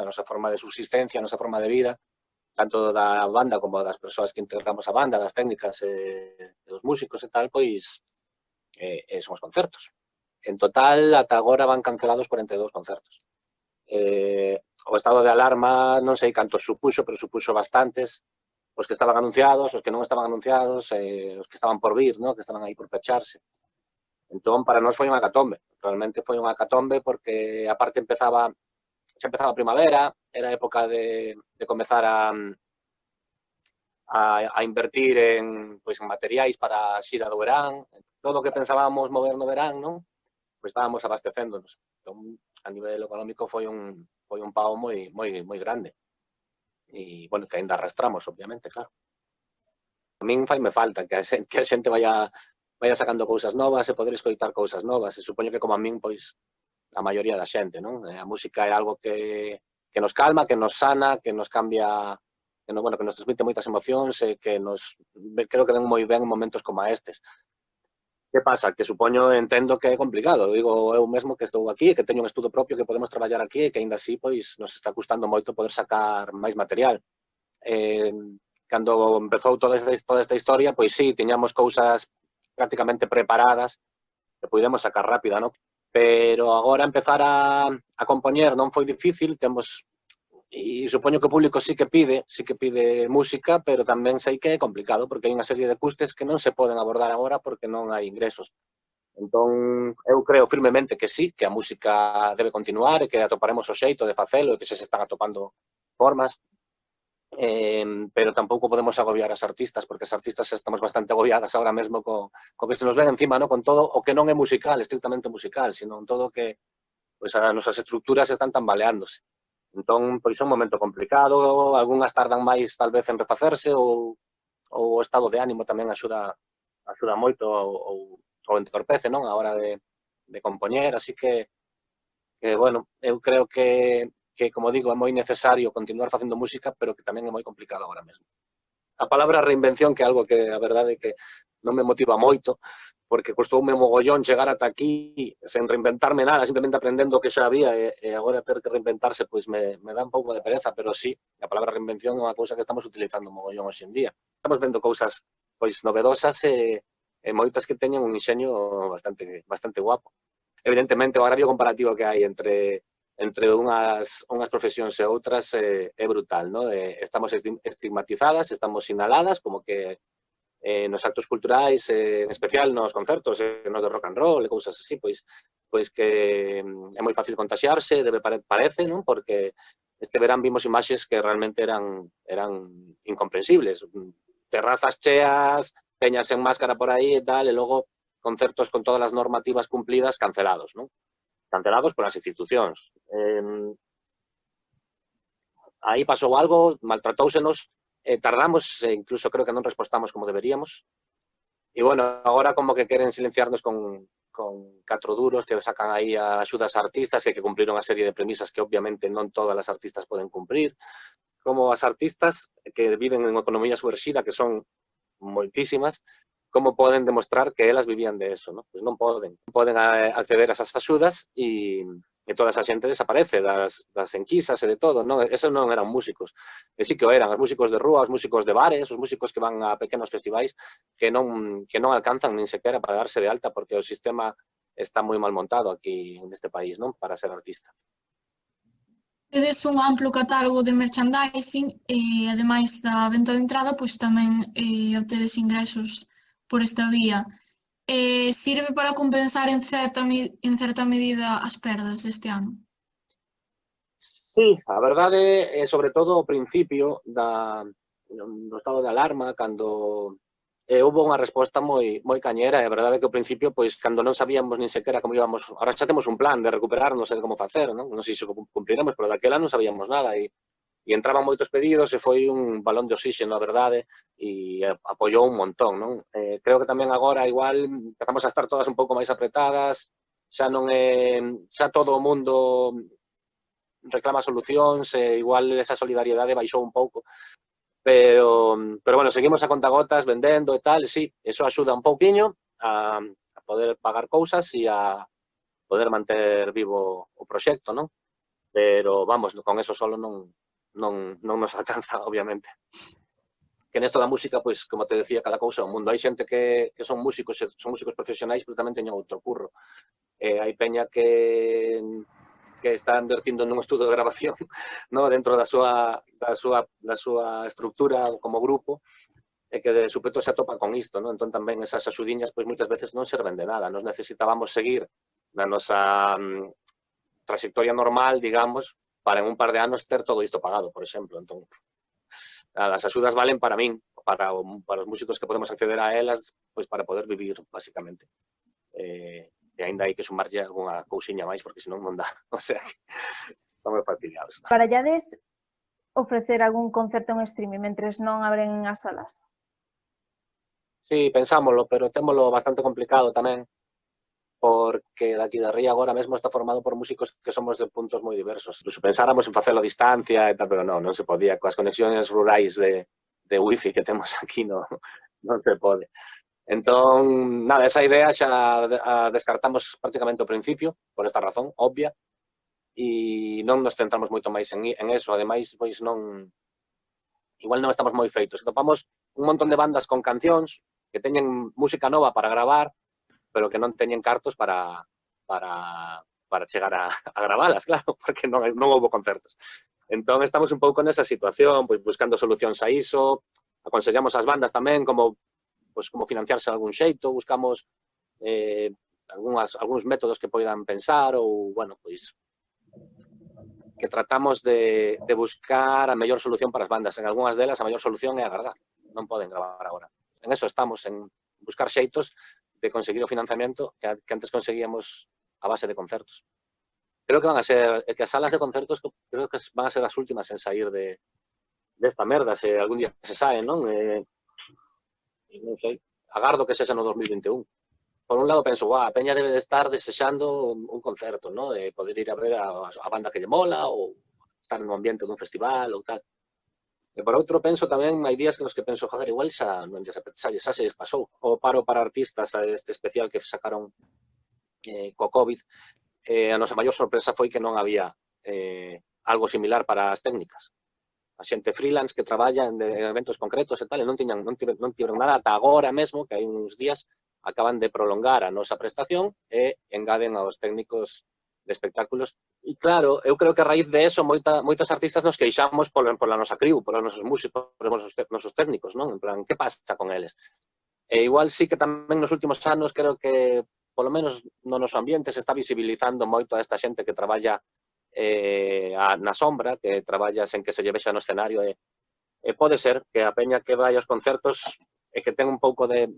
nosa forma de subsistencia, a nosa forma de vida, tanto da banda como das persoas que integramos a banda, das técnicas dos músicos e tal, pois son os concertos. En total, ata agora van cancelados 42 concertos. O estado de alarma non sei cantos supuxo, pero supuxo bastantes, os que estaban anunciados, os que non estaban anunciados, os que estaban por vir, ¿no? Que estaban aí por pecharse. Entón, para nós foi unha hecatombe. Realmente foi unha hecatombe porque, aparte, xa empezaba a primavera, era época de comezar a invertir en materiais para a xira do verán. Todo o que pensábamos mover no verán, non? Pois estábamos abastecéndonos. Entón, a nivel económico foi un pao moi grande. E, bueno, que ainda arrastramos, obviamente, claro. A min faime falta que a xente vaya sacando cousas novas e poder escoitar cousas novas. E supoño que, como a min, pois, a maioría da xente, non? A música é algo que nos calma, que nos sana, que nos cambia, que nos transmite moitas emocións e que creo que ven moi ben en momentos como estes. Que pasa? Que supoño, entendo que é complicado. Digo eu mesmo que estou aquí, que teño un estudo propio, que podemos traballar aquí e que aínda así pois nos está custando moito poder sacar máis material. Cando empezou toda esta historia, pois sí, tiñamos cousas prácticamente preparadas que pudemos sacar rápida, non? Pero agora empezar a compoñer non foi difícil, e supoño que o público sí que pide música, pero tamén sei que é complicado, porque hai unha serie de custes que non se poden abordar agora porque non hai ingresos. Entón, eu creo firmemente que sí, que a música debe continuar e que atoparemos o xeito de facelo e que se están atopando formas, pero tampouco podemos agobiar as artistas, porque as artistas estamos bastante agobiadas ahora mesmo co que se nos ven encima, ¿no? Con todo o que non é musical, estrictamente musical, sino en todo o que as nosas estructuras están tambaleándose. Entón, pois é un momento complicado, algunhas tardan máis tal vez en refacerse, ou o estado de ánimo tamén axuda moito ou entorpece, non? A hora de compoñer, así que, bueno, eu creo que, como digo, é moi necesario continuar facendo música, pero que tamén é moi complicado agora mesmo. A palabra reinvención, que é algo que a verdade é que non me motiva moito, porque costoume mogollón chegar ata aquí sen reinventarme nada, simplemente aprendendo o que xa había, e agora ter que reinventarse pois me dá un pouco de pereza, pero sí, a palabra reinvención é unha cousa que estamos utilizando mogollón hoxe en día. Estamos vendo cousas pois novedosas e moitas que teñen un inxenio bastante guapo. Evidentemente, o agravio comparativo que hai entre unhas profesións e outras é brutal, ¿no? Estamos estigmatizadas, estamos sinaladas, como que nos actos culturais, en especial nos concertos, nos de rock and roll e cousas así, pois que é moi fácil contaxiarse, parece, non? Porque este verán vimos imaxes que realmente eran incomprensibles. Terrazas cheas, peñas en máscara por aí e tal, e logo concertos con todas as normativas cumplidas cancelados, non? Cancelados polas institucións. Aí pasou algo, maltratóusenos, tardamos, incluso creo que non respostamos como deberíamos. E, bueno, agora como que queren silenciarnos con 4 duros que sacan aí a axudas a artistas que cumpliron a serie de premisas que obviamente non todas as artistas poden cumprir. Como as artistas que viven en economía subversida, que son moitísimas, como poden demostrar que elas vivían de eso, ¿no? Pois non poden. Non poden acceder a esas axudas e toda esa xente desaparece das enquisas e de todo, non? Esos non eran músicos. E sí que o eran, os músicos de rúa, os músicos de bares, os músicos que van a pequenos festivais que non alcanzan nin sequera para darse de alta porque o sistema está moi mal montado aquí neste país, non? Para ser artista. Tedes un amplo catálogo de merchandising e, ademais da venta de entrada, pois tamén obtedes ingresos por esta vía. Sirve para compensar en certa medida as perdas deste ano? Sí, a verdade é, sobre todo, o principio do estado de alarma, cando houve unha resposta moi cañera, e a verdade é que ao principio, pois, cando non sabíamos nin sequera como íbamos, ahora xa temos un plan de recuperarnos e de como facer, non? Non sei se cumpliremos, pero daquela non sabíamos nada, e entraban moitos pedidos e foi un balón de oxígeno, a verdade, e apoiou un montón, non? Creo que tamén agora, igual, empezamos a estar todas un pouco máis apretadas, xa todo o mundo reclama solucións, igual esa solidariedade baixou un pouco, pero bueno, seguimos a contagotas vendendo e tal, e sí, eso axuda un pouquiño a poder pagar cousas e a poder manter vivo o proxecto, non? pero vamos, con eso solo non nos alcanza, obviamente. Que nesto da música, pois, como te decía, cada cousa é un mundo. Hai xente que son músicos profesionais, pero tamén teñen outro curro. Hai peña que está invertindo nun estudo de grabación, no, dentro da súa estructura como grupo, e que de súpeto se atopa con isto, no? Entón tamén esas axudiñas pois moitas veces non serven de nada. Nos necesitábamos seguir na nosa trayectoria normal, digamos, para en un par de anos ter todo isto pagado, por exemplo. Entón, as axudas valen para min, para os músicos que podemos acceder a elas, pois para poder vivir, basicamente. E ainda hai que sumarlle algunha cousiña máis, porque senón non dá. O sea, estamos fastidiados. Barallades ofrecer algún concerto en streaming mentres non abren as salas? Sí, pensámoslo, pero témolo bastante complicado tamén, porque daqui de Ría agora mesmo está formado por músicos que somos de puntos moi diversos. Incluso pensáramos en facelo a distancia e tal, pero non se podía. Coas conexiones rurais de wifi que temos aquí non se pode. Entón, nada, esa idea xa a descartamos prácticamente ao principio, por esta razón, obvia, e non nos centramos moito máis en eso. Ademais, pois non... Igual non estamos moi feitos. Topamos un montón de bandas con cancións que teñen música nova para gravar, pero que non teñen cartos para chegar a gravalas, claro, porque non houbo concertos. Entón, estamos un pouco nesa situación, pois buscando solucións a iso, aconsellamos as bandas tamén como financiarse de algún xeito, buscamos algúns métodos que poidan pensar ou, bueno, pois que tratamos de buscar a mellor solución para as bandas. En algunhas delas a mellor solución é agardar, non poden gravar agora. En eso estamos, en buscar xeitos de conseguir o financiamento que antes conseguíamos a base de concertos. Creo que van a ser, que as salas de concertos creo que van a ser as últimas en sair desta merda, se algún día se sae, non? Non sei, agardo que sexa no 2021. Por un lado penso, a peña debe de estar desexando un concerto, non? De poder ir a ver a banda que lle mola ou estar no ambiente dun festival ou tal. E por outro penso tamén, hai días nos que penso, joder, igual xa se les pasou. O paro para artistas, este especial que sacaron co COVID, a nosa maior sorpresa foi que non había algo similar para as técnicas. A xente freelance que traballa en eventos concretos e tal, e non tiveron nada ata agora mesmo, que hai uns días acaban de prolongar a nosa prestación e engaden aos técnicos de espectáculos. E claro, eu creo que a raíz de eso moitos artistas nos queixamos pola nosa crew, polos nosos músicos, polos nosos técnicos, non? En plan, que pasa con eles? E igual sí que tamén nos últimos anos creo que, polo menos no noso ambiente, se está visibilizando moito a esta xente que traballa na sombra, que traballa sen que se lle vexa no escenario, e pode ser que a peña que vai aos concertos e que ten un pouco de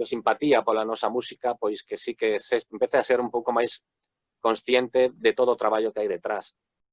simpatía pola nosa música, pois que sí que se empece a ser un pouco máis consciente de todo o traballo que hai detrás.